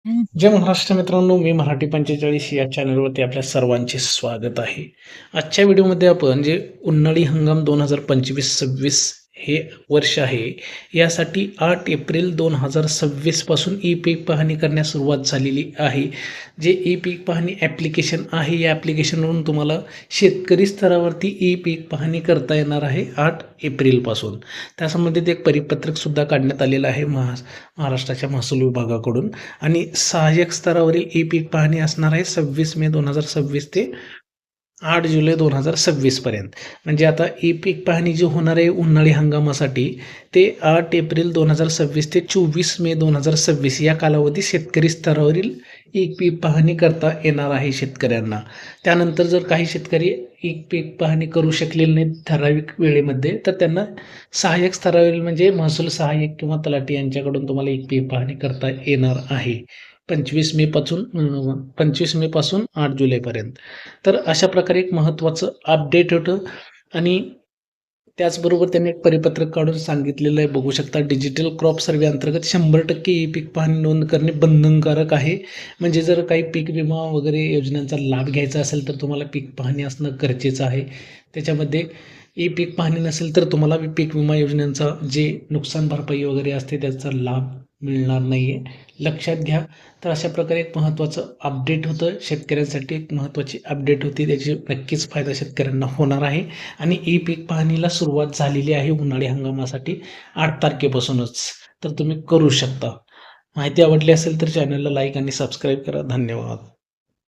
जय महाराष्ट्र मित्रांनो, मी मराठी 45 या चॅनलवरती आपल्या सर्वांचे स्वागत आहे. आजच्या व्हिडिओमध्ये आपण जे उन्हाळी हंगाम 2025-26 हे वर्ष आहे, यासाठी 8 एप्रिल 2026 पासून ई पीक पाहणी करण्यास सुरुवात झालेली आहे. जे ई पीक पाहणी ॲप्लिकेशन आहे, या ॲप्लिकेशनवरून तुम्हाला शेतकरी स्तरावरती ई पीक पाहणी करता येणार आहे 8 एप्रिलपासून. त्या संबंधित एक परिपत्रकसुद्धा काढण्यात आलेलं आहे महाराष्ट्राच्या महसूल विभागाकडून. आणि सहाय्यक स्तरावरील ई पीक पाहणी असणार आहे 26 मे 2026 ते 8 जुलै 2026 पर्यंत. म्हणजे आता ई पीक पाहणी जी होणार आहे उन्हाळी हंगामासाठी, ते 8 एप्रिल 2026 ते 24 मे 2026 या कालावधीत शेतकरी स्तरावरील ई पीक पाहणी करता येणार आहे शेतकऱ्यांना. त्यानंतर जर काही शेतकरी ई पीक पाहणी करू शकलेले नाहीत ठराविक वेळेमध्ये, तर त्यांना सहाय्यक स्तरावरील म्हणजे महसूल सहाय्यक किंवा तलाठी यांच्याकडून तुम्हाला ई पीक पाहणी करता येणार आहे 25 मे पासून 8 जुलैपर्यंत. तर अशा प्रकारे एक महत्त्वाचं अपडेट होतं. आणि त्याचबरोबर त्यांनी एक परिपत्रक काढून सांगितलेलं आहे, बघू शकता. डिजिटल क्रॉप सर्वे अंतर्गत 100% ई पीक पाहणी नोंद करणे बंधनकारक आहे. म्हणजे जर काही पीक विमा वगैरे योजनांचा लाभ घ्यायचा असेल तर तुम्हाला पीक पाहणी असणं गरजेचं आहे. त्याच्यामध्ये ई पीक पाहणी नसेल तर तुम्हाला पीक विमा योजनांचा जे नुकसान भरपाई वगैरे असते त्याचा लाभ मिळणार नाही आहे, लक्षात घ्या. तर अशा प्रकारे एक महत्त्वाचं अपडेट होतं शेतकऱ्यांसाठी, एक महत्त्वाची अपडेट होती. त्याची नक्कीच फायदा शेतकऱ्यांना होणार आहे. आणि ई पीक पाहणीला सुरुवात झालेली आहे उन्हाळी हंगामासाठी 8 तारखेपासूनच. तर तुम्ही करू शकता. माहिती आवडली असेल तर चॅनलला लाईक आणि सबस्क्राईब करा. धन्यवाद.